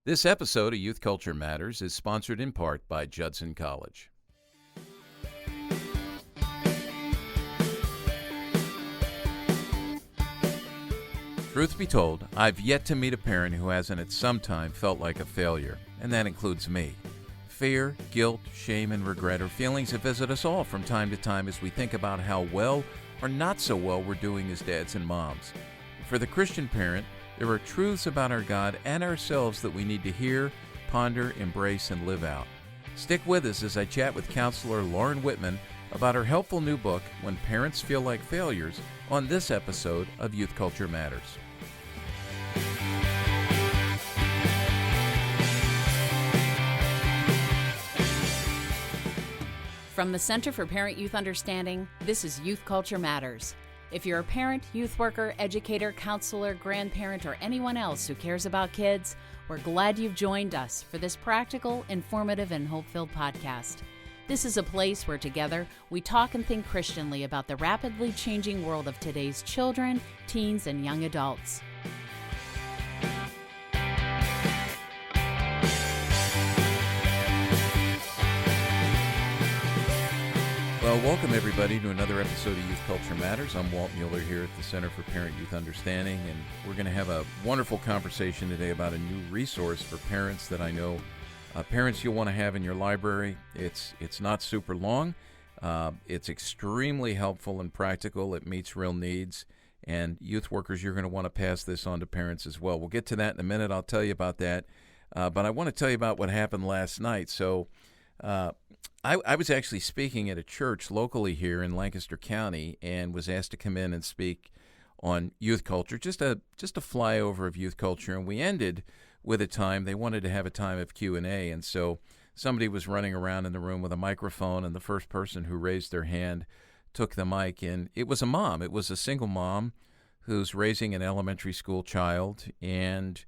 This episode of Youth Culture Matters is sponsored in part by Judson College. Truth be told, I've yet to meet a parent who hasn't at some time felt like a failure, and that includes me. Fear, guilt, shame, and regret are feelings that visit us all from time to time as we think about how well or not so well we're doing as dads and moms. For the Christian parent, there are truths about our God and ourselves that we need to hear, ponder, embrace, and live out. Stick with us as I chat with counselor Lauren Whitman about her helpful new book, When Parents Feel Like Failures, on this episode of Youth Culture Matters. From the Center for Parent-Youth Understanding, this is Youth Culture Matters. If you're a parent, youth worker, educator, counselor, grandparent, or anyone else who cares about kids, we're glad you've joined us for this practical, informative, and hope-filled podcast. This is a place where together we talk and think Christianly about the rapidly changing world of today's children, teens, and young adults. Well, welcome everybody to another episode of Youth Culture Matters. I'm Walt Mueller here at the Center for Parent-Youth Understanding, and we're going to have a wonderful conversation today about a new resource for parents that I know parents you'll want to have in your library. It's not super long. It's extremely helpful and practical. It meets real needs, and youth workers, you're going to want to pass this on to parents as well. We'll get to that in a minute. I'll tell you about that, but I want to tell you about what happened last night. So I was actually speaking at a church locally here in Lancaster County and was asked to come in and speak on youth culture, just a flyover of youth culture, and we ended with a time, they wanted to have a time of Q&A, and so somebody was running around in the room with a microphone, and the first person who raised their hand took the mic, and it was a mom. It was a single mom who's raising an elementary school child and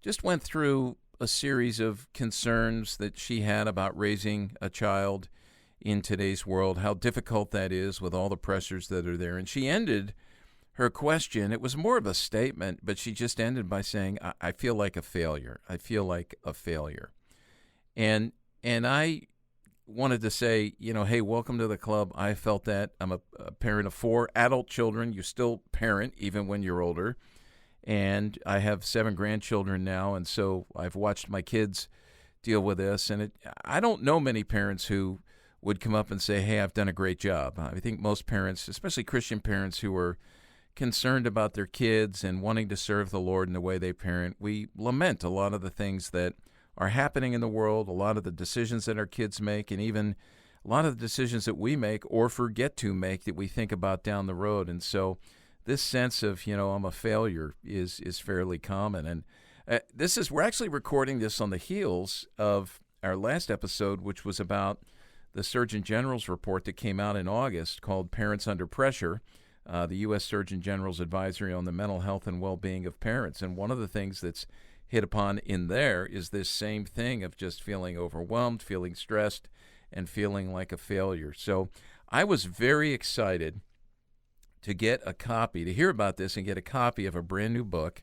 just went through a series of concerns that she had about raising a child in today's world, how difficult that is with all the pressures that are there. And she ended her question, it was more of a statement, but she just ended by saying, I feel like a failure. I feel like a failure. And I wanted to say, hey, welcome to the club. I felt that. I'm a parent of 4 adult children. You still parent even when you're older. And I have 7 grandchildren now, and so I've watched my kids deal with this. And I don't know many parents who would come up and say, hey, I've done a great job. I think most parents, especially Christian parents who are concerned about their kids and wanting to serve the Lord in the way they parent, we lament a lot of the things that are happening in the world, a lot of the decisions that our kids make, and even a lot of the decisions that we make or forget to make that we think about down the road. And so this sense of, I'm a failure is fairly common. And we're actually recording this on the heels of our last episode, which was about the Surgeon General's report that came out in August called Parents Under Pressure, the U.S. Surgeon General's advisory on the mental health and well-being of parents. And one of the things that's hit upon in there is this same thing of just feeling overwhelmed, feeling stressed, and feeling like a failure. So I was very excited to hear about this and get a copy of a brand new book.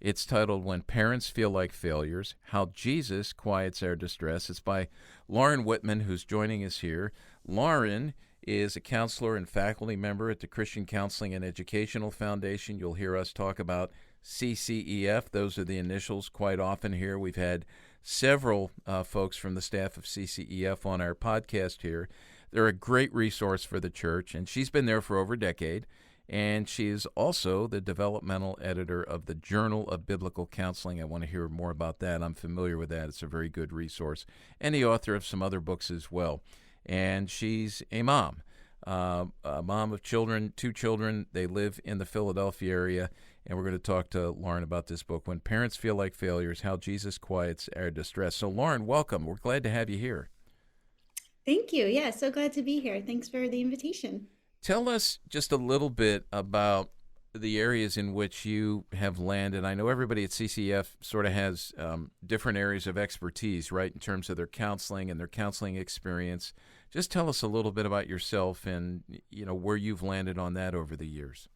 It's titled When Parents Feel Like Failures, How Jesus Quiets Our Distress. It's by Lauren Whitman, who's joining us here. Lauren is a counselor and faculty member at the Christian Counseling and Educational Foundation. You'll hear us talk about CCEF. Those are the initials quite often here. We've had several folks from the staff of CCEF on our podcast here. They're a great resource for the church, and she's been there for over a decade, and she is also the developmental editor of the Journal of Biblical Counseling. I want to hear more about that. I'm familiar with that. It's a very good resource, and the author of some other books as well. And she's a mom of children, 2 children. They live in the Philadelphia area, and we're going to talk to Lauren about this book, When Parents Feel Like Failures, How Jesus Quiets Our Distress. So, Lauren, welcome. We're glad to have you here. Thank you. Yeah, so glad to be here. Thanks for the invitation. Tell us just a little bit about the areas in which you have landed. I know everybody at CCF sort of has different areas of expertise, right, in terms of their counseling and their counseling experience. Just tell us a little bit about yourself and, where you've landed on that over the years.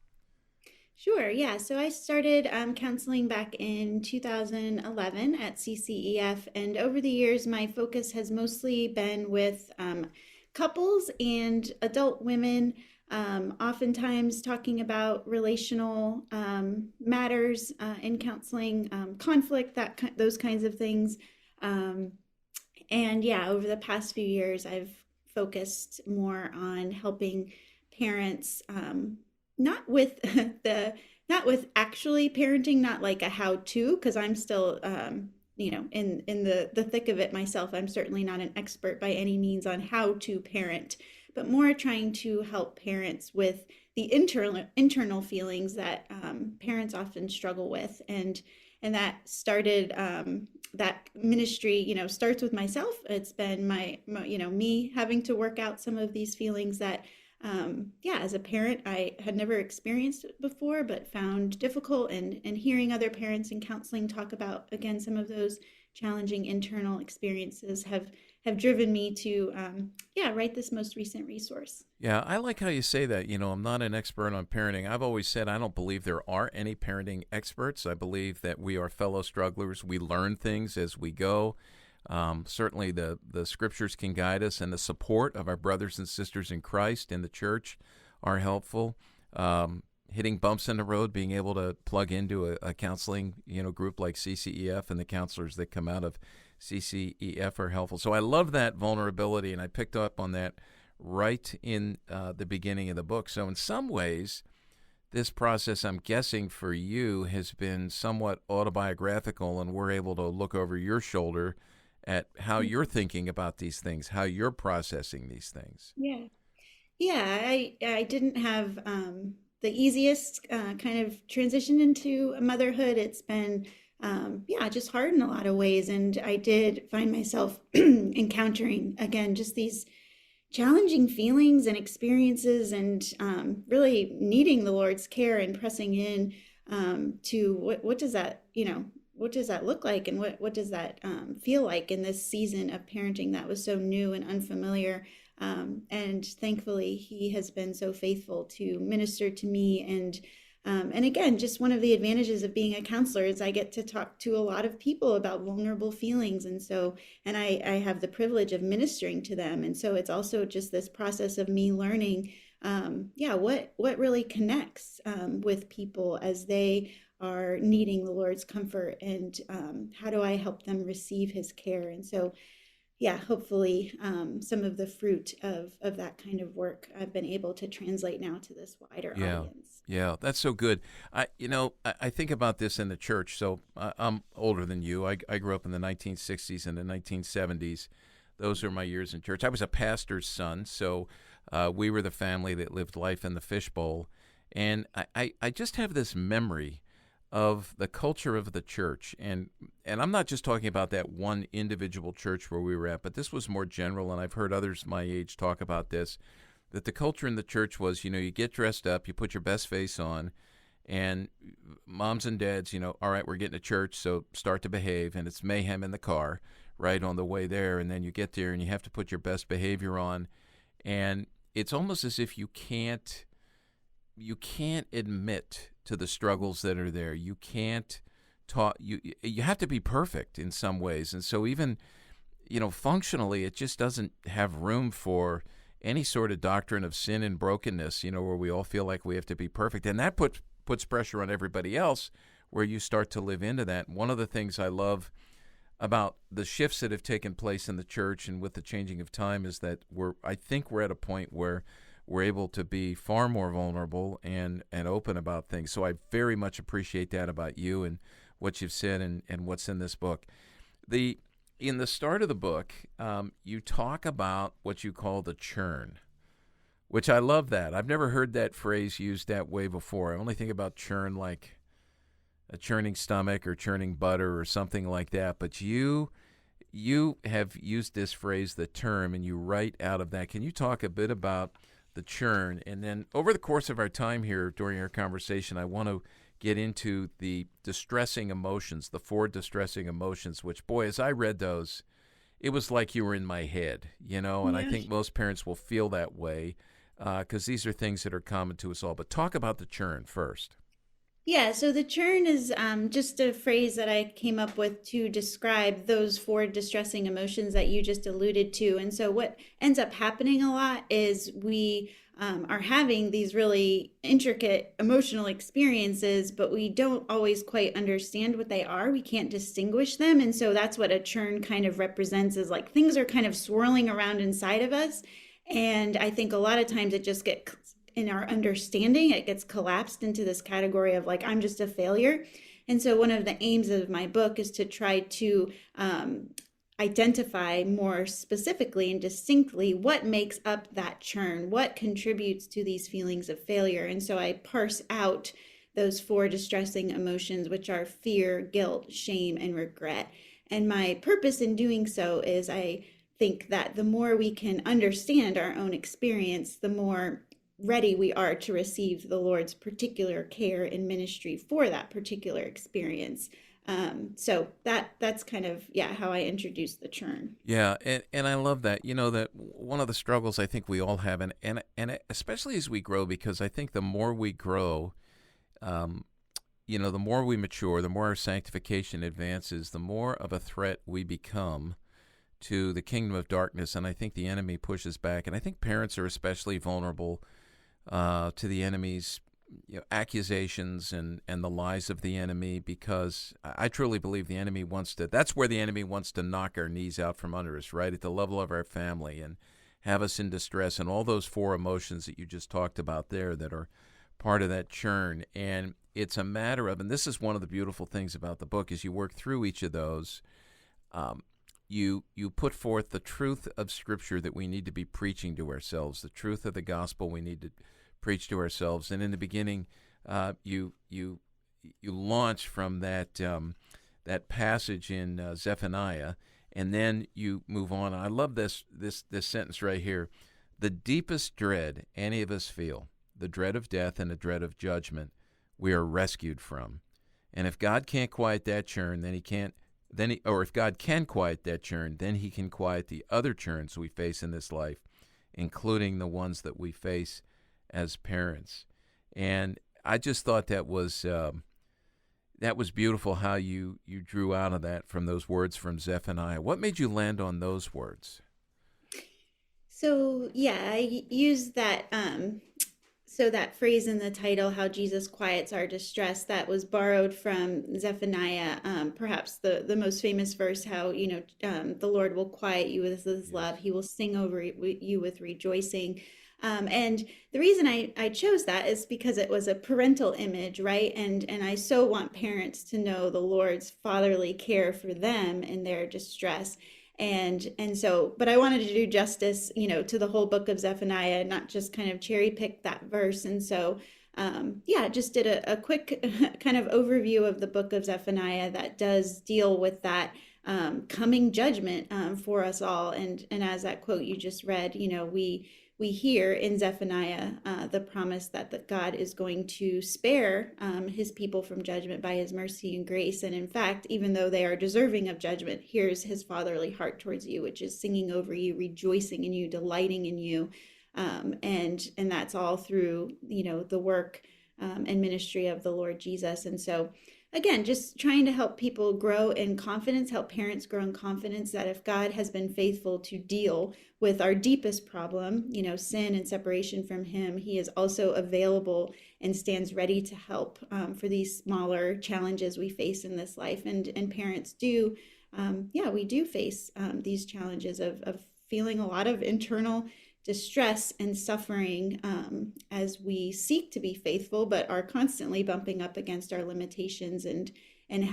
Sure. Yeah. So I started counseling back in 2011 at CCEF. And over the years, my focus has mostly been with couples and adult women, oftentimes talking about relational matters in counseling, conflict, those kinds of things. Um, and yeah, over the past few years, I've focused more on helping parents, not with the not with actually parenting, not like a how-to, because I'm still, in the thick of it myself. I'm certainly not an expert by any means on how to parent, but more trying to help parents with the internal feelings that parents often struggle with, and that started that ministry, starts with myself. It's been me having to work out some of these feelings that, yeah, as a parent, I had never experienced before, but found difficult. And hearing other parents in counseling talk about, again, some of those challenging internal experiences have driven me to, yeah, write this most recent resource. Yeah, I like how you say that. I'm not an expert on parenting. I've always said I don't believe there are any parenting experts. I believe that we are fellow strugglers. We learn things as we go. Certainly, the scriptures can guide us, and the support of our brothers and sisters in Christ in the church are helpful. Hitting bumps in the road, being able to plug into a counseling group like CCEF, and the counselors that come out of CCEF are helpful. So I love that vulnerability, and I picked up on that right in the beginning of the book. So in some ways, this process, I'm guessing for you, has been somewhat autobiographical, and we're able to look over your shoulder at how you're thinking about these things, how you're processing these things. Yeah. Yeah, I didn't have the easiest kind of transition into motherhood. It's been, yeah, just hard in a lot of ways. And I did find myself encountering, again, just these challenging feelings and experiences, and really needing the Lord's care and pressing in to what does that, what does that look like, and what does that feel like in this season of parenting that was so new and unfamiliar. And thankfully, he has been so faithful to minister to me. And again, just one of the advantages of being a counselor is I get to talk to a lot of people about vulnerable feelings. And I have the privilege of ministering to them. And so it's also just this process of me learning, yeah, what really connects with people as they are needing the Lord's comfort, and how do I help them receive his care. And so, yeah, hopefully some of the fruit of that kind of work I've been able to translate now to this wider audience. Yeah, that's so good. I think about this in the church. So I'm older than you. I grew up in the 1960s and the 1970s. Those are my years in church. I was a pastor's son, so we were the family that lived life in the fishbowl. And I just have this memory of the culture of the church, and I'm not just talking about that one individual church where we were at, but this was more general, and I've heard others my age talk about this, that the culture in the church was, you get dressed up, you put your best face on, and moms and dads, all right, we're getting to church, so start to behave, and it's mayhem in the car, right, on the way there, and then you get there and you have to put your best behavior on, and it's almost as if you can't admit to the struggles that are there. You can't talk. You have to be perfect in some ways, and so even functionally, it just doesn't have room for any sort of doctrine of sin and brokenness. Where we all feel like we have to be perfect, and that puts pressure on everybody else. Where you start to live into that. One of the things I love about the shifts that have taken place in the church and with the changing of time is that I think we're at a point where we're able to be far more vulnerable and open about things. So I very much appreciate that about you and what you've said and what's in this book. In the start of the book, you talk about what you call the churn, which I love that. I've never heard that phrase used that way before. I only think about churn like a churning stomach or churning butter or something like that. But you have used this phrase, the term, and you write out of that. Can you talk a bit about the churn? And then over the course of our time here during our conversation, I want to get into the distressing emotions, the 4 distressing emotions, which, boy, as I read those, it was like you were in my head, and I think most parents will feel that way because these are things that are common to us all. But talk about the churn first. Yeah, so the churn is just a phrase that I came up with to describe those four distressing emotions that you just alluded to. And so, what ends up happening a lot is we are having these really intricate emotional experiences, but we don't always quite understand what they are. We can't distinguish them. And so, that's what a churn kind of represents, is like things are kind of swirling around inside of us. And I think a lot of times it just gets in our understanding, it gets collapsed into this category of like, I'm just a failure. And so, one of the aims of my book is to try to identify more specifically and distinctly what makes up that churn, what contributes to these feelings of failure. And so, I parse out those four distressing emotions, which are fear, guilt, shame, and regret. And my purpose in doing so is I think that the more we can understand our own experience, the more ready we are to receive the Lord's particular care and ministry for that particular experience. So that's kind of how I introduce the churn. Yeah, and I love that. You know, that one of the struggles I think we all have, and especially as we grow, because I think the more we grow, the more we mature, the more our sanctification advances, the more of a threat we become to the kingdom of darkness. And I think the enemy pushes back. And I think parents are especially vulnerable to the enemy's accusations and the lies of the enemy, because I truly believe the enemy that's where the enemy wants to knock our knees out from under us, right at the level of our family, and have us in distress, and all those four emotions that you just talked about there that are part of that churn. And it's a matter of, and this is one of the beautiful things about the book, is you work through each of those. You put forth the truth of Scripture that we need to be preaching to ourselves, the truth of the gospel we need to preach to ourselves. And in the beginning, you launch from that passage in Zephaniah, and then you move on. I love this sentence right here: the deepest dread any of us feel, the dread of death and the dread of judgment, we are rescued from. And if God can't quiet that churn, or if God can quiet that churn, then he can quiet the other churns we face in this life, including the ones that we face as parents. And I just thought that was beautiful how you drew out of that from those words from Zephaniah. What made you land on those words? So I use that so that phrase in the title, how Jesus quiets our distress, that was borrowed from Zephaniah, perhaps the most famous verse, how the Lord will quiet you with his love, he will sing over you with rejoicing. And the reason I chose that is because it was a parental image, right? And I so want parents to know the Lord's fatherly care for them in their distress. And so, but I wanted to do justice, to the whole book of Zephaniah, not just kind of cherry pick that verse. And so, just did a quick kind of overview of the book of Zephaniah that does deal with that coming judgment for us all. And as that quote you just read, we hear in Zephaniah the promise that God is going to spare his people from judgment by his mercy and grace. And in fact, even though they are deserving of judgment, here's his fatherly heart towards you, which is singing over you, rejoicing in you, delighting in you. And that's all through, the work and ministry of the Lord Jesus. And so, again, just trying to help people grow in confidence, help parents grow in confidence that if God has been faithful to deal with our deepest problem, sin and separation from him, he is also available and stands ready to help for these smaller challenges we face in this life. And parents do, we do face these challenges of feeling a lot of internal distress and suffering as we seek to be faithful, but are constantly bumping up against our limitations. And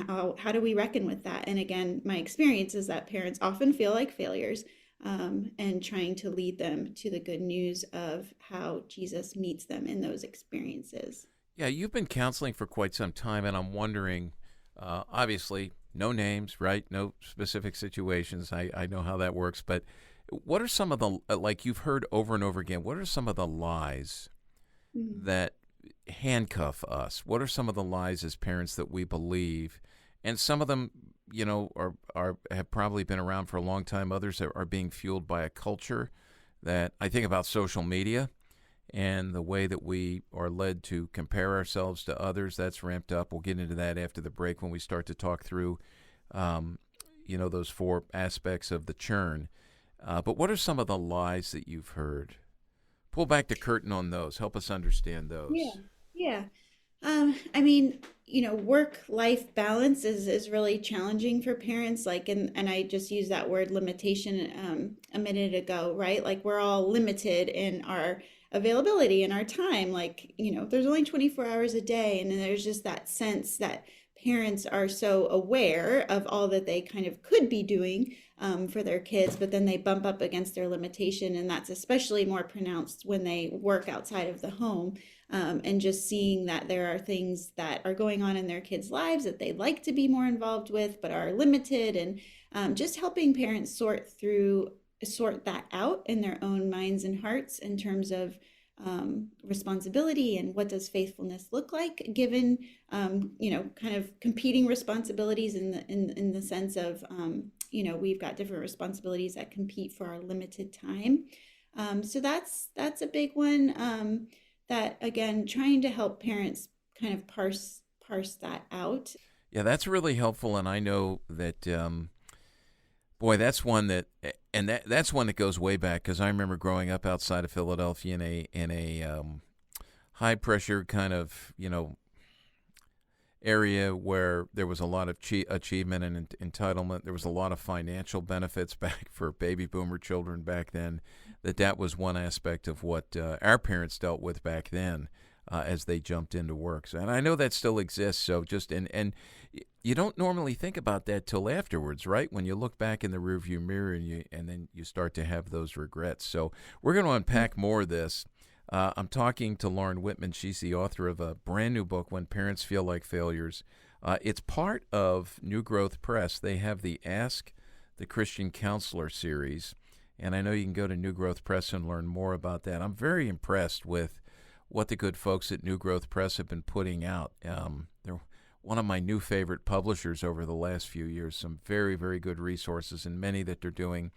how do we reckon with that? And again, my experience is that parents often feel like failures, and trying to lead them to the good news of how Jesus meets them in those experiences. Yeah, you've been counseling for quite some time, and I'm wondering, obviously, no names, right? No specific situations. I know how that works, but what are some of the, like you've heard over and over again, what are some of the lies that handcuff us? What are some of the lies as parents that we believe? And some of them, have probably been around for a long time. Others are being fueled by a culture that I think about social media and the way that we are led to compare ourselves to others, that's ramped up. We'll get into that after the break when we start to talk through, those four aspects of the churn. But what are some of the lies that you've heard? Pull back the curtain on those. Help us understand Yeah, those. yeah. I mean, work-life balance is really challenging for parents. Like, and I just used that word limitation a minute ago, right? Like, we're all limited in our availability and our time. Like, there's only 24 hours a day, and then there's just that sense that parents are so aware of all that they kind of could be doing for their kids, but then they bump up against their limitation, and that's especially more pronounced when they work outside of the home, and just seeing that there are things that are going on in their kids' lives that they'd like to be more involved with but are limited, and just helping parents sort that out in their own minds and hearts in terms of responsibility and what does faithfulness look like given kind of competing responsibilities in the sense of we've got different responsibilities that compete for our limited time. So that's a big one, that again, trying to help parents kind of parse that out. Yeah, that's really helpful, and I know that, boy, that's one that, and that's one that goes way back because I remember growing up outside of Philadelphia in a high pressure kind of area where there was a lot of achievement and entitlement. There was a lot of financial benefits back for baby boomer children back then. That was one aspect of what our parents dealt with back then as they jumped into work. So, and I know that still exists. So and you don't normally think about that till afterwards, right? When you look back in the rearview mirror and then you start to have those regrets. So we're going to unpack more of this. I'm talking to Lauren Whitman. She's the author of a brand new book, When Parents Feel Like Failures. It's part of New Growth Press. They have the Ask the Christian Counselor series, and I know you can go to New Growth Press and learn more about that. I'm very impressed with what the good folks at New Growth Press have been putting out. They're one of my new favorite publishers over the last few years. Some very, very good resources, and many that they're doing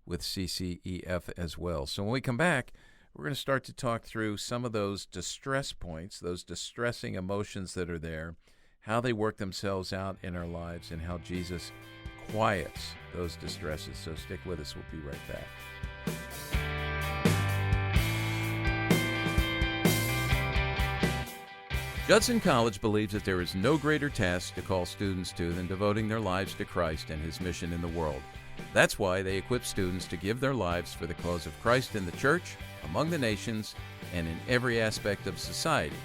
with CCEF as well. So when we come back, we're going to start to talk through some of those distress points, those distressing emotions that are there, how they work themselves out in our lives, and how Jesus quiets those distresses. So stick with us. We'll be right back. Judson College believes that there is no greater task to call students to than devoting their lives to Christ and His mission in the world. That's why they equip students to give their lives for the cause of Christ in the church, among the nations, and in every aspect of society,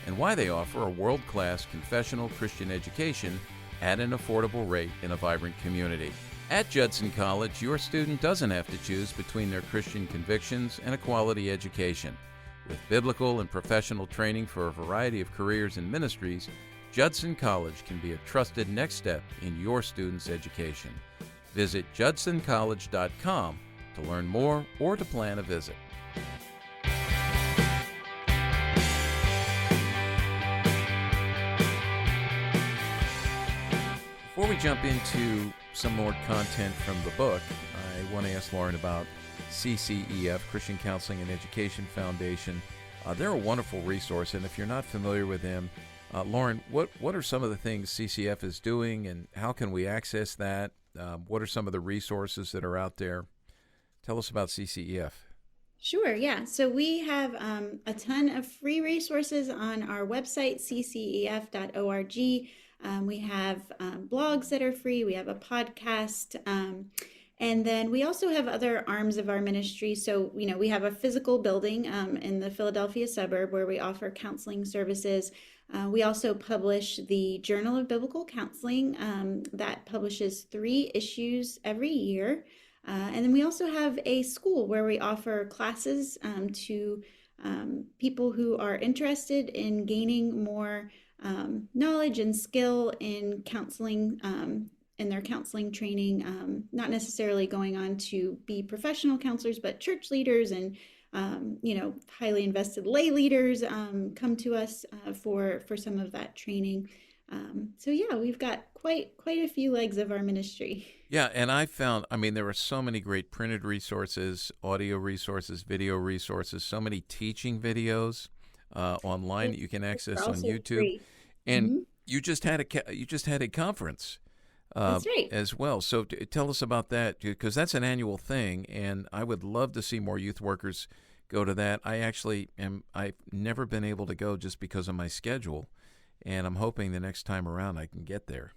and why they offer a world-class confessional Christian education at an affordable rate in a vibrant community. At Judson College, your student doesn't have to choose between their Christian convictions and a quality education. With biblical and professional training for a variety of careers and ministries, Judson College can be a trusted next step in your student's education. Visit judsoncollege.com to learn more or to plan a visit. Before we jump into some more content from the book, I want to ask Lauren about CCEF, Christian Counseling and Education Foundation. They're a wonderful resource, and if you're not familiar with them, Lauren, what are some of the things CCF is doing, and how can we access that? What are some of the resources that are out there? Tell us about CCEF. Sure, yeah. So we have a ton of free resources on our website, ccef.org. We have blogs that are free. We have a podcast. And then we also have other arms of our ministry. So, we have a physical building in the Philadelphia suburb where we offer counseling services. We also publish the Journal of Biblical Counseling that publishes 3 issues every year. And then we also have a school where we offer classes to people who are interested in gaining more knowledge and skill in counseling, in their counseling training, not necessarily going on to be professional counselors, but church leaders and highly invested lay leaders come to us for some of that training. So yeah, we've got quite a few legs of our ministry. Yeah, and I found, I mean, there are so many great printed resources, audio resources, video resources, so many teaching videos online Yeah, that you can they're access on also YouTube. free. And Hmm. you just had a conference That's right. as well. So tell us about that, because that's an annual thing, and I would love to see more youth workers go to that. I've never been able to go just because of my schedule, and I'm hoping the next time around I can get there.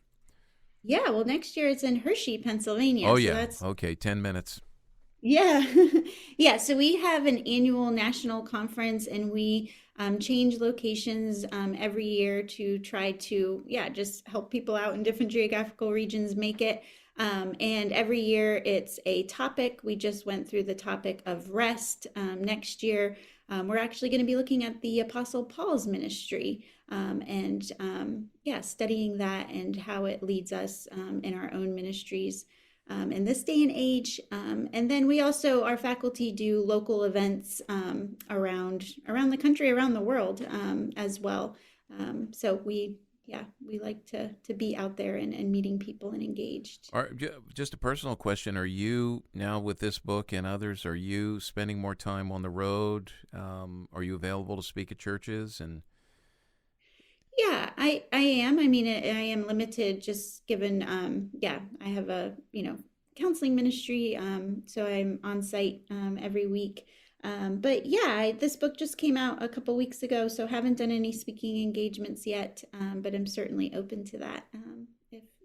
Yeah, well, next year it's in Hershey, Oh Pennsylvania. So yeah, that's, okay, 10 minutes. yeah. Yeah, so we have an annual national conference and we change locations every year to try to, yeah, just help people out in different geographical regions make it. And every year it's a topic. We just went through the topic of rest. Next year, we're actually going to be looking at the Apostle Paul's ministry and, yeah, studying that and how it leads us in our own ministries in this day and age. And then we also, our faculty do local events around the country, around the world as well. So yeah, we like to be out there and meeting people and engaged. Just a personal question: are you now with this book and others? Are you spending more time on the road? Are you available to speak at churches? And Yeah, I am. I mean, I am limited just given, yeah, I have a, counseling ministry, so I'm on site every week. But yeah, this book just came out a couple weeks ago, so haven't done any speaking engagements yet, but I'm certainly open to that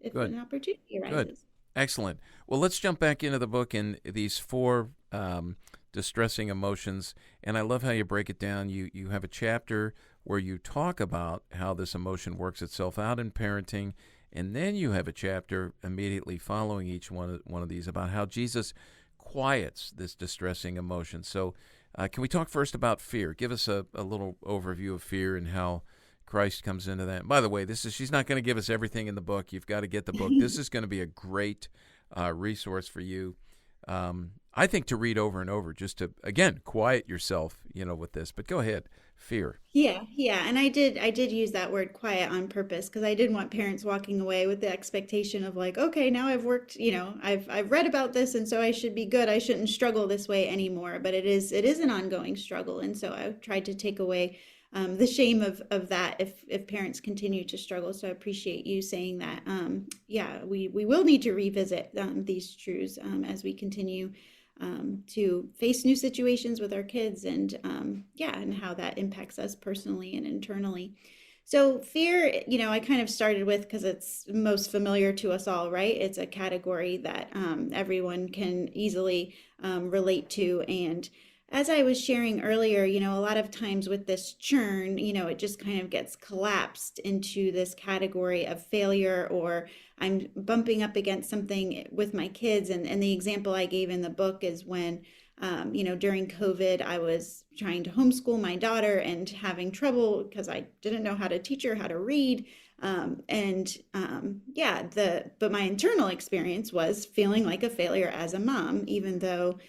if good, an opportunity good, arises. excellent. Well, let's jump back into the book and these four distressing emotions. And I love how you break it down. You have a chapter where you talk about how this emotion works itself out in parenting. And then you have a chapter immediately following each one of these about how Jesus quiets this distressing emotion. So can we talk first about fear? Give us a little overview of fear and how Christ comes into that. And by the way, she's not going to give us everything in the book. You've got to get the book. This is going to be a great resource for you. I think to read over and over, just to, again, quiet yourself, with this. But go ahead. Fear. Yeah, and I did use that word quiet on purpose because I didn't want parents walking away with the expectation of like, okay, now I've worked, I've read about this and so I should be good. I shouldn't struggle this way anymore. But it is an ongoing struggle, and so I tried to take away the shame of that if parents continue to struggle. So I appreciate you saying that. Yeah, we will need to revisit these truths as we continue to face new situations with our kids and yeah, and how that impacts us personally and internally. So fear, I kind of started with because it's most familiar to us all, right? It's a category that everyone can easily relate to. And as I was sharing earlier, a lot of times with this churn, it just kind of gets collapsed into this category of failure, or I'm bumping up against something with my kids. And the example I gave in the book is when, during COVID, I was trying to homeschool my daughter and having trouble because I didn't know how to teach her how to read. Yeah, but my internal experience was feeling like a failure as a mom, even though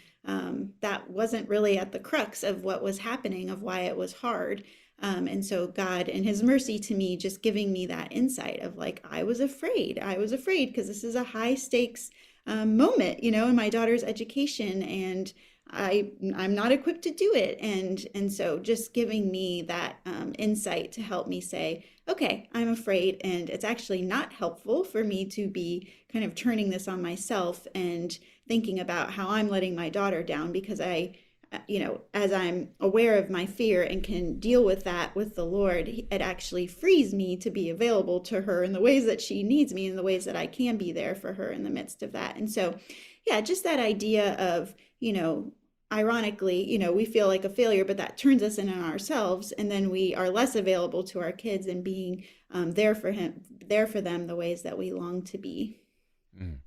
that wasn't really at the crux of what was happening, of why it was hard. And so God, in his mercy to me, just giving me that insight of like, I was afraid because this is a high stakes moment, in my daughter's education, and I'm not equipped to do it. And so just giving me that insight to help me say, okay, I'm afraid, and it's actually not helpful for me to be kind of turning this on myself and thinking about how I'm letting my daughter down, because as I'm aware of my fear and can deal with that with the Lord, it actually frees me to be available to her in the ways that she needs me, in the ways that I can be there for her in the midst of that. And so, yeah, just that idea of, ironically, we feel like a failure, but that turns us in on ourselves, and then we are less available to our kids and being there for them the ways that we long to be. Mm.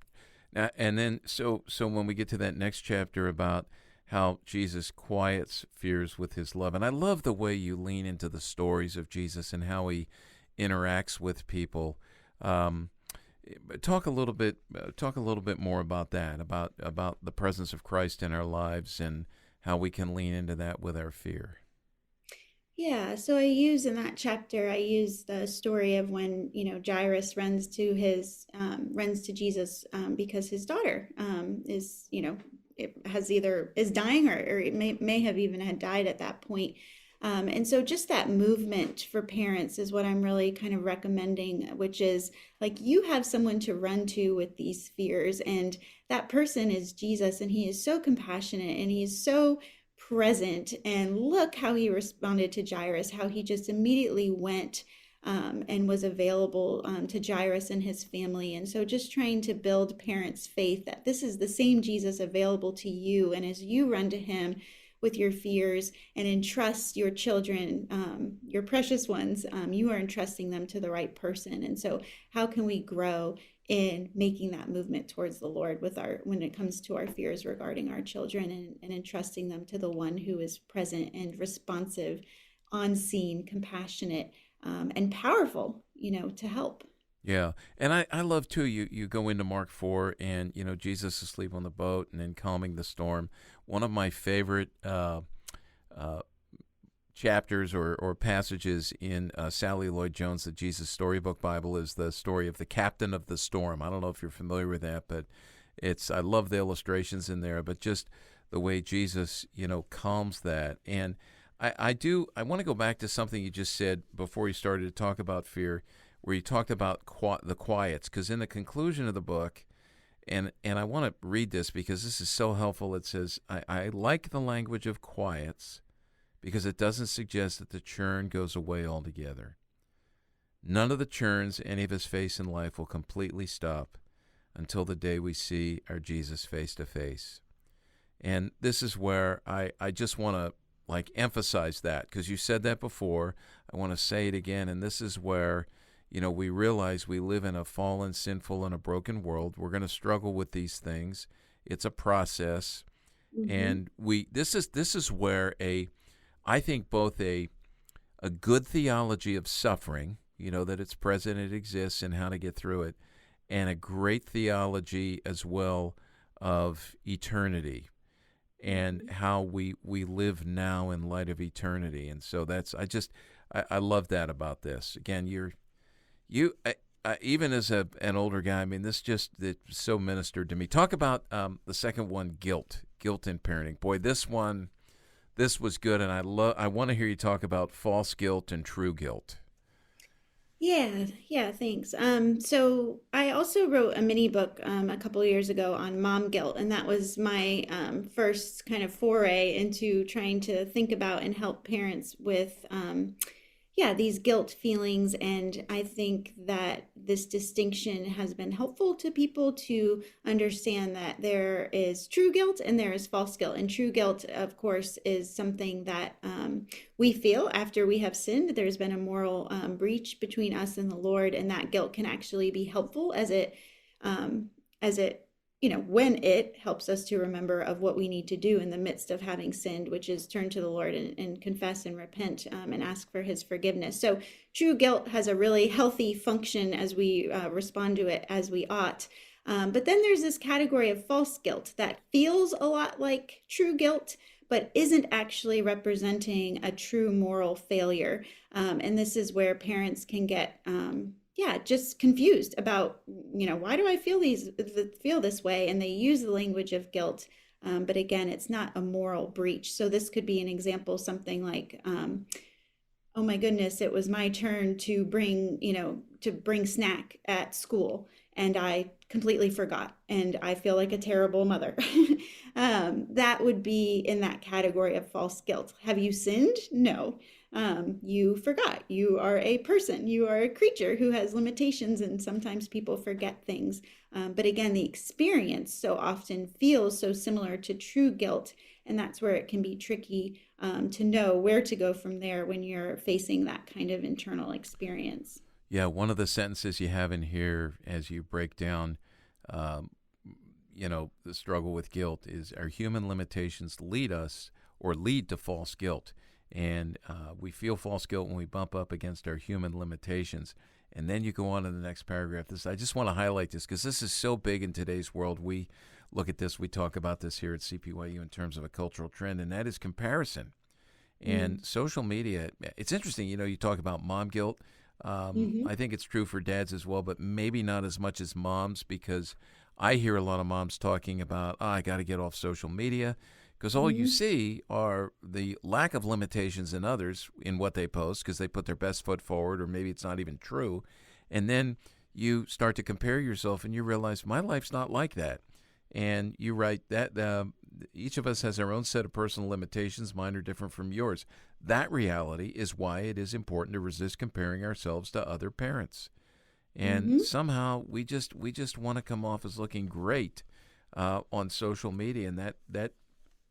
Now, and then, so when we get to that next chapter about how Jesus quiets fears with his love, and I love the way you lean into the stories of Jesus and how he interacts with people. Talk a little bit more about that, about the presence of Christ in our lives and how we can lean into that with our fear. Yeah, so I use in that chapter, I use the story of when, Jairus runs to Jesus because his daughter is, it has either is dying or it may have even had died at that point. And so just that movement for parents is what I'm really kind of recommending, which is like you have someone to run to with these fears, and that person is Jesus, and he is so compassionate and he is so present. And look how he responded to Jairus, how he just immediately went and was available to Jairus and his family. And so just trying to build parents' faith that this is the same Jesus available to you. And as you run to him with your fears and entrust your children, your precious ones, you are entrusting them to the right person. And so how can we grow in making that movement towards the Lord when it comes to our fears regarding our children, and entrusting them to the one who is present and responsive, on scene, compassionate, and powerful, to help. Yeah, and I love too. You go into Mark 4, and Jesus is asleep on the boat, and then calming the storm. One of my favorite chapters or passages in Sally Lloyd Jones' The Jesus Storybook Bible is the story of the captain of the storm. I don't know if you're familiar with that, but I love the illustrations in there, but just the way Jesus, calms that. And I want to go back to something you just said before you started to talk about fear, where you talked about the quiets, because in the conclusion of the book, and I want to read this because this is so helpful. It says, I like the language of quiets because it doesn't suggest that the churn goes away altogether. None of the churns any of us face in life will completely stop until the day we see our Jesus face to face. And this is where I just want to emphasize that, because you said that before. I want to say it again, and this is where we realize we live in a fallen, sinful, and a broken world. We're going to struggle with these things. It's a process, and this is where I think both a good theology of suffering, that it's present, it exists, and how to get through it, and a great theology as well of eternity and how we live now in light of eternity. And so I love that about this. Again, even as an older guy, I mean, it so ministered to me. Talk about the second one, guilt in parenting. Boy, this was good, and I want to hear you talk about false guilt and true guilt. Yeah, thanks. So I also wrote a mini book a couple of years ago on mom guilt, and that was my first kind of foray into trying to think about and help parents with these guilt feelings. And I think that this distinction has been helpful to people to understand that there is true guilt and there is false guilt. And true guilt, of course, is something that we feel after we have sinned. There's been a moral breach between us and the Lord, and that guilt can actually be helpful as it when it helps us to remember of what we need to do in the midst of having sinned, which is turn to the Lord and confess and repent and ask for his forgiveness. So true guilt has a really healthy function as we respond to it as we ought. But then there's this category of false guilt that feels a lot like true guilt, but isn't actually representing a true moral failure. And this is where parents can get just confused about, why do I feel this way? And they use the language of guilt. But again, it's not a moral breach. So this could be an example, something like, oh my goodness, it was my turn to bring snack at school, and I completely forgot, and I feel like a terrible mother. That would be in that category of false guilt. Have you sinned? No. You forgot. You are a person. You are a creature who has limitations, and sometimes people forget things. But again, the experience so often feels so similar to true guilt, and that's where it can be tricky to know where to go from there when you're facing that kind of internal experience. Yeah, one of the sentences you have in here as you break down, the struggle with guilt is our human limitations lead to false guilt. And we feel false guilt when we bump up against our human limitations. And then you go on to the next paragraph. I just want to highlight this because this is so big in today's world. We look at this, we talk about this here at CPYU in terms of a cultural trend, and that is comparison. And social media, it's interesting, you talk about mom guilt. Mm-hmm. I think it's true for dads as well, but maybe not as much as moms, because I hear a lot of moms talking about, I got to get off social media, because all you Mm-hmm. see are the lack of limitations in others in what they post, because they put their best foot forward, or maybe it's not even true. And then you start to compare yourself and you realize my life's not like that. And you write that each of us has our own set of personal limitations. Mine are different from yours. That reality is why it is important to resist comparing ourselves to other parents. And Mm-hmm. somehow we just want to come off as looking great on social media, and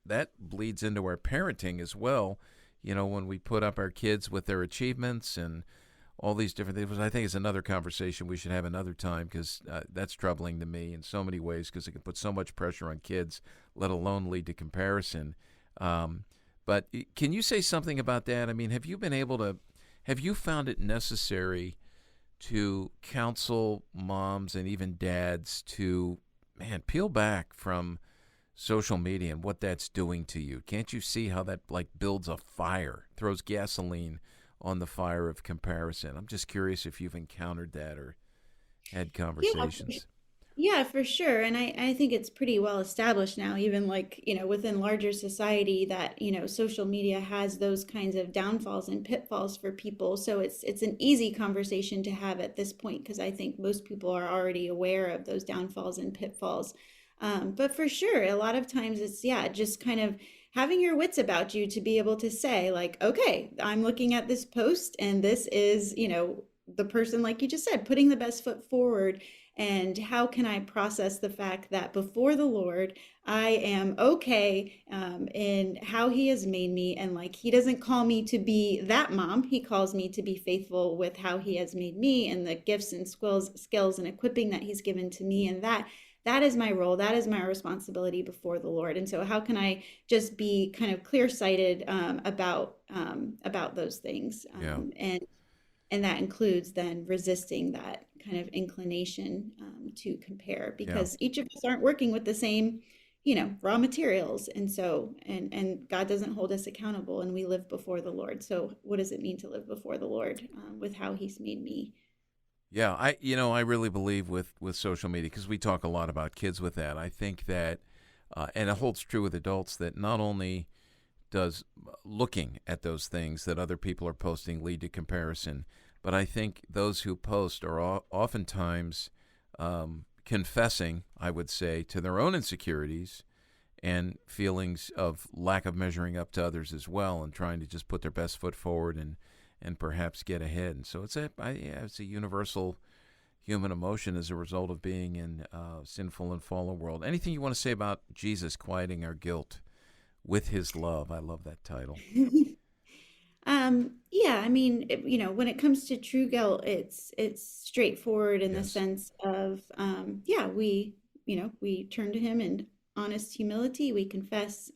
that bleeds into our parenting as well. When we put up our kids with their achievements and all these different things, which I think is another conversation we should have another time, because that's troubling to me in so many ways, because it can put so much pressure on kids, let alone lead to comparison. But can you say something about that? I mean, have you found it necessary to counsel moms and even dads to, peel back from social media and what that's doing to you? Can't you see how that builds a fire, throws gasoline on the fire of comparison? I'm just curious if you've encountered that or had Yeah, conversations. yeah, for sure. And I think it's pretty well established now, even within larger society that, social media has those kinds of downfalls and pitfalls for people. So it's an easy conversation to have at this point because I think most people are already aware of those downfalls and pitfalls. But for sure, a lot of times it's, yeah, just kind of having your wits about you to be able to say, like, okay, I'm looking at this post and this is, the person, like you just said, putting the best foot forward. And how can I process the fact that before the Lord, I am okay in how He has made me? And like, He doesn't call me to be that mom. He calls me to be faithful with how He has made me and the gifts and skills and equipping that He's given to me. And that is my role. That is my responsibility before the Lord. And so, how can I just be kind of clear-sighted about those things? Yeah, And that includes then resisting that kind of inclination to compare yeah, because each of us aren't working with the same raw materials, and so and God doesn't hold us accountable, and we live before the Lord. So what does it mean to live before the Lord with how He's made me? yeah. I really believe with social media, because we talk a lot about kids with that. I think that, and it holds true with adults, that not only does looking at those things that other people are posting lead to comparison, but I think those who post are oftentimes confessing, I would say, to their own insecurities and feelings of lack of measuring up to others as well, and trying to just put their best foot forward and perhaps get ahead. And so it's a universal human emotion as a result of being in a sinful and fallen world. Anything you want to say about Jesus quieting our guilt with His love? I love that title. Yeah, I mean, when it comes to true guilt, it's straightforward in the Yes. sense of, yeah, we turn to Him in honest humility, we confess,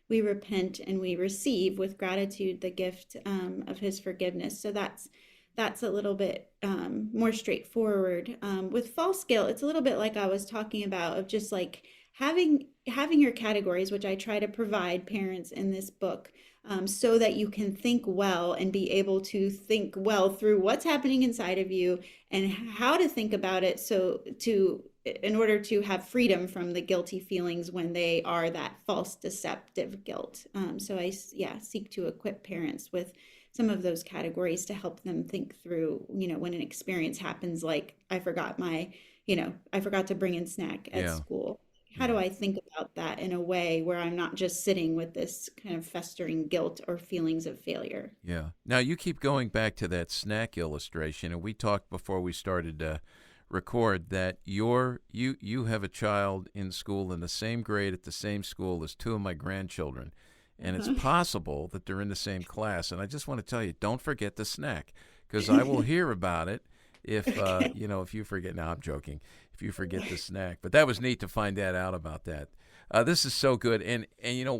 we repent, and we receive with gratitude the gift of His forgiveness. So that's a little bit more straightforward. With false guilt, it's a little bit like I was talking about of just like having your categories, which I try to provide parents in this book, so that you can think well and be able to think well through what's happening inside of you and how to think about it. So in order to have freedom from the guilty feelings when they are that false deceptive guilt. So seek to equip parents with some of those categories to help them think through, when an experience happens, like I forgot to bring in snack at Yeah. school. How do Yeah. I think about that in a way where I'm not just sitting with this kind of festering guilt or feelings of failure? Yeah. Now you keep going back to that snack illustration, and we talked before we started to record that you have a child in school in the same grade at the same school as two of my grandchildren, and it's Uh-huh. possible that they're in the same class. And I just want to tell you, don't forget the snack, because I will hear about it if Okay. if you forget. Now I'm joking. If you forget the snack, but that was neat to find that out about that. This is so good, and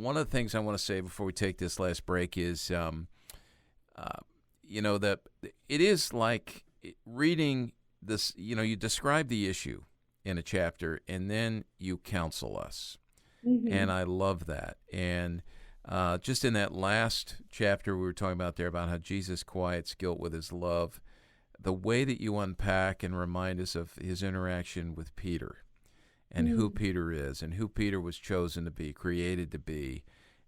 one of the things I want to say before we take this last break is, uh, that it is like reading this. You describe the issue in a chapter, and then you counsel us, and Hmm. I love that. And Just in that last chapter we were talking about there about how Jesus quiets guilt with his love, the way that you unpack and remind us of his interaction with Peter and who Mm. Peter is and who Peter was chosen to be, created to be,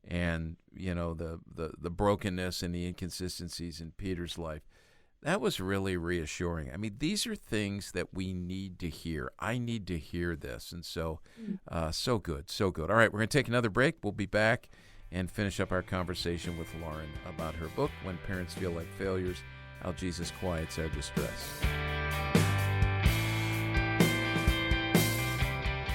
and the brokenness and the inconsistencies in Peter's life. That was really reassuring. I mean, these are things that we need to hear. I need to hear this. And so, so good, so good. All right, we're going to take another break. We'll be back and finish up our conversation with Lauren about her book, When Parents Feel Like Failures, How Jesus Quiets Our Distress.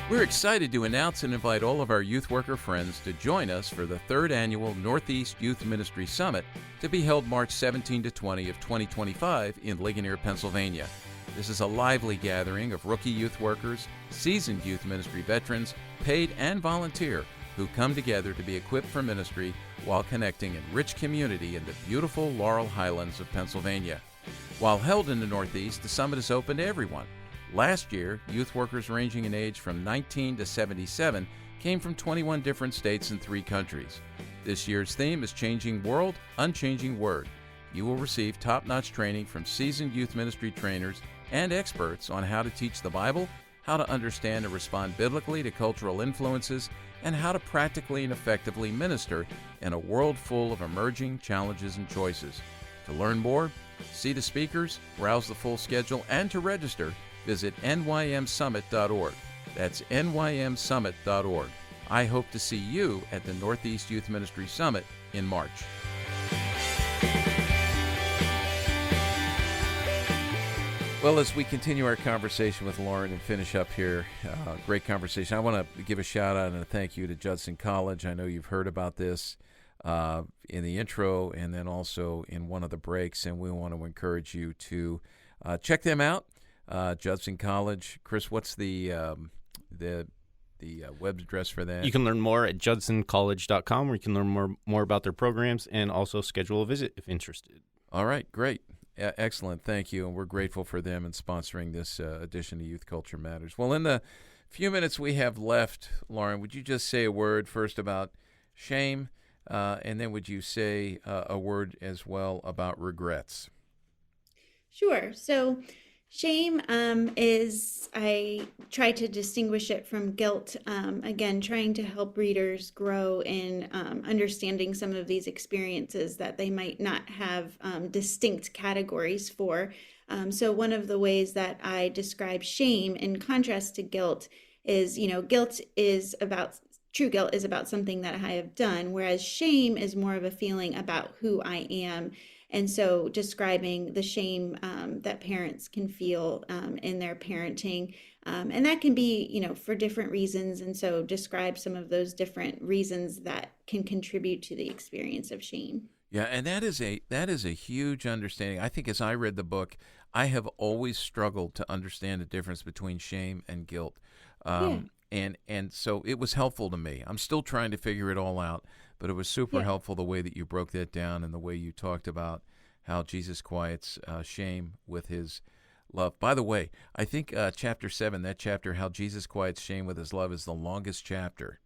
We're excited to announce and invite all of our youth worker friends to join us for the 3rd Annual Northeast Youth Ministry Summit to be held March 17 to 20 of 2025 in Ligonier, Pennsylvania. This is a lively gathering of rookie youth workers, seasoned youth ministry veterans, paid and volunteer, who come together to be equipped for ministry while connecting in rich community in the beautiful Laurel Highlands of Pennsylvania. While held in the Northeast, the summit is open to everyone. Last year, youth workers ranging in age from 19 to 77 came from 21 different states and 3 countries. This year's theme is Changing World, Unchanging Word. You will receive top-notch training from seasoned youth ministry trainers and experts on how to teach the Bible, how to understand and respond biblically to cultural influences, and how to practically and effectively minister in a world full of emerging challenges and choices. To learn more, see the speakers, browse the full schedule, and to register, visit nymsummit.org. That's nymsummit.org. I hope to see you at the Northeast Youth Ministry Summit in March. Well, as we continue our conversation with Lauren and finish up here, great conversation. I want to give a shout out and a thank you to Judson College. I know you've heard about this in the intro and then also in one of the breaks, and we want to encourage you to check them out. Judson College. Chris, what's the web address for that? You can learn more at judsoncollege.com, where you can learn more about their programs and also schedule a visit if interested. All right, great. Excellent. Thank you. And we're grateful for them and sponsoring this edition of Youth Culture Matters. Well, in the few minutes we have left, Lauren, would you just say a word first about shame, and then would you say a word as well about regrets? Sure. So shame is, I try to distinguish it from guilt, again, trying to help readers grow in understanding some of these experiences that they might not have distinct categories for. So one of the ways that I describe shame in contrast to guilt is, guilt is about, true guilt is about something that I have done, whereas shame is more of a feeling about who I am. And so describing the shame that parents can feel in their parenting. And that can be, for different reasons. And so describe some of those different reasons that can contribute to the experience of shame. Yeah, and that is a huge understanding. I think as I read the book, I have always struggled to understand the difference between shame and guilt. And so it was helpful to me. I'm still trying to figure it all out. But it was super helpful the way that you broke that down and the way you talked about how Jesus quiets shame with his love. By the way, I think chapter 7, that chapter, How Jesus Quiets Shame with His Love, is the longest chapter.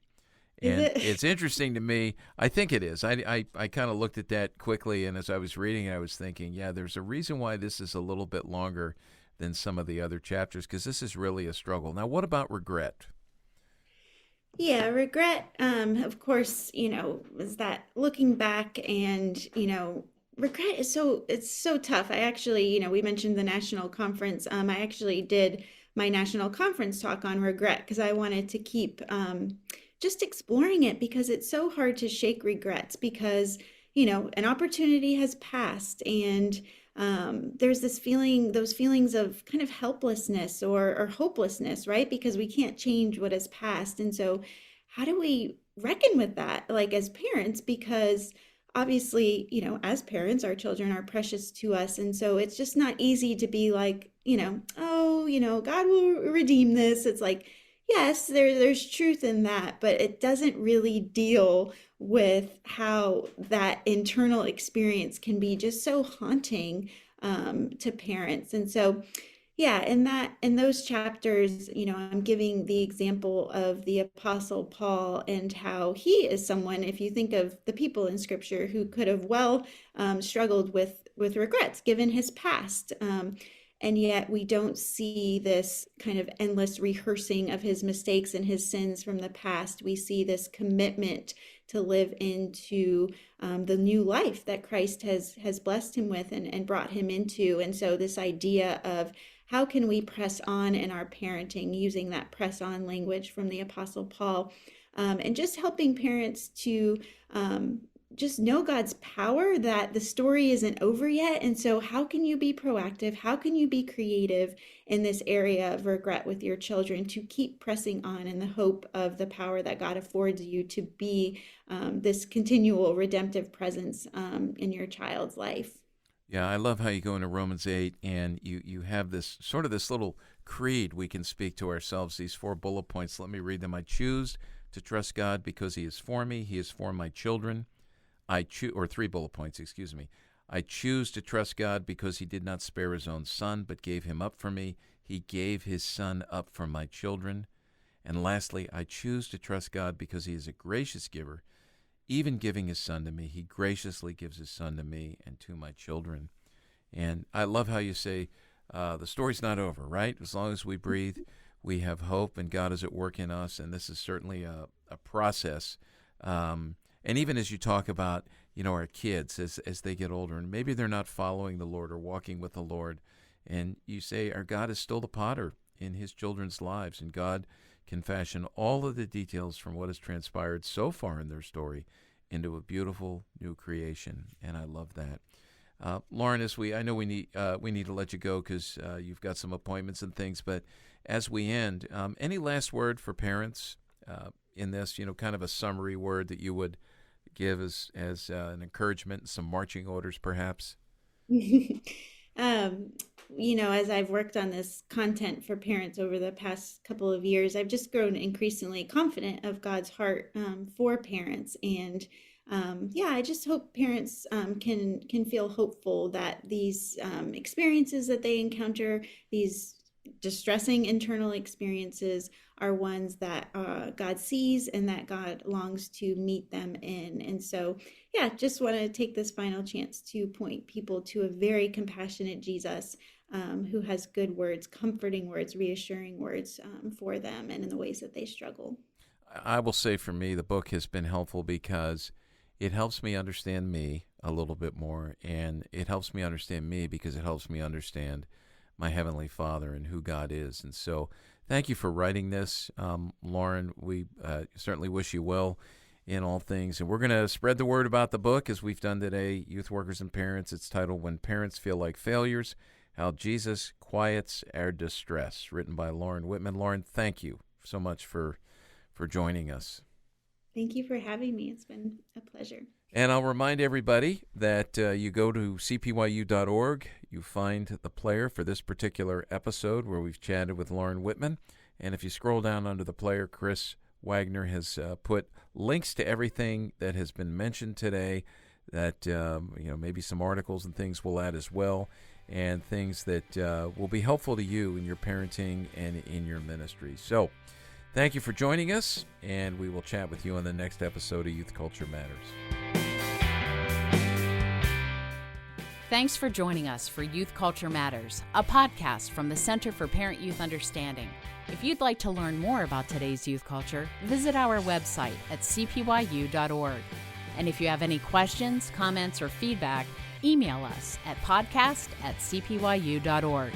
And it's interesting to me. I think it is. I kind of looked at that quickly, and as I was reading it, I was thinking, yeah, there's a reason why this is a little bit longer than some of the other chapters, because this is really a struggle. Now, what about regret? Yeah, regret, of course, is that looking back and, regret is it's so tough. I actually, we mentioned the national conference. I actually did my national conference talk on regret because I wanted to keep just exploring it because it's so hard to shake regrets because, an opportunity has passed and there's those feelings of kind of helplessness or hopelessness, right? Because we can't change what has passed. And so how do we reckon with that, like as parents? Because obviously, as parents, our children are precious to us. And so it's just not easy to be like, God will redeem this. It's like, yes, there's truth in that, but it doesn't really deal with how that internal experience can be just so haunting to parents. And so, Yeah, in those chapters, I'm giving the example of the Apostle Paul and how he is someone, if you think of the people in Scripture who could have struggled with regrets given his past. And yet we don't see this kind of endless rehearsing of his mistakes and his sins from the past. We see this commitment to live into the new life that Christ has blessed him with and brought him into. And so this idea of how can we press on in our parenting, using that press on language from the Apostle Paul, and just helping parents to just know God's power, that the story isn't over yet. And so how can you be proactive? How can you be creative in this area of regret with your children to keep pressing on in the hope of the power that God affords you to be this continual redemptive presence in your child's life? Yeah, I love how you go into Romans 8 and you have this sort of this little creed we can speak to ourselves, these 4 bullet points. Let me read them. I choose to trust God because he is for me. He is for my children. Or 3 bullet points, excuse me. I choose to trust God because he did not spare his own son, but gave him up for me. He gave his son up for my children. And lastly, I choose to trust God because he is a gracious giver. Even giving his son to me, he graciously gives his son to me and to my children. And I love how you say the story's not over, right? As long as we breathe, we have hope, and God is at work in us, and this is certainly a process. And even as you talk about, our kids as they get older, and maybe they're not following the Lord or walking with the Lord, and you say our God is still the potter in his children's lives, and God can fashion all of the details from what has transpired so far in their story into a beautiful new creation, and I love that. Lauren, I know we need to let you go because you've got some appointments and things, but as we end, any last word for parents in this, kind of a summary word that you would give as an encouragement, some marching orders perhaps? As I've worked on this content for parents over the past couple of years, I've just grown increasingly confident of God's heart for parents. And I just hope parents can feel hopeful that these experiences that they encounter, these distressing internal experiences, are ones that God sees and that God longs to meet them in. And so, just want to take this final chance to point people to a very compassionate Jesus who has good words, comforting words, reassuring words for them and in the ways that they struggle. I will say for me, the book has been helpful because it helps me understand me a little bit more, and it helps me understand me because it helps me understand my Heavenly Father and who God is. And so thank you for writing this, Lauren. We certainly wish you well in all things. And we're going to spread the word about the book as we've done today, Youth Workers and Parents. It's titled When Parents Feel Like Failures, How Jesus Quiets Our Distress, written by Lauren Whitman. Lauren, thank you so much for joining us. Thank you for having me. It's been a pleasure. And I'll remind everybody that you go to cpyu.org. You find the player for this particular episode where we've chatted with Lauren Whitman. And if you scroll down under the player, Chris Wagner has put links to everything that has been mentioned today, that maybe some articles and things we'll add as well, and things that will be helpful to you in your parenting and in your ministry. So thank you for joining us, and we will chat with you on the next episode of Youth Culture Matters. Thanks for joining us for Youth Culture Matters, a podcast from the Center for Parent-Youth Understanding. If you'd like to learn more about today's youth culture, visit our website at cpyu.org. And if you have any questions, comments, or feedback, email us at podcast@cpyu.org.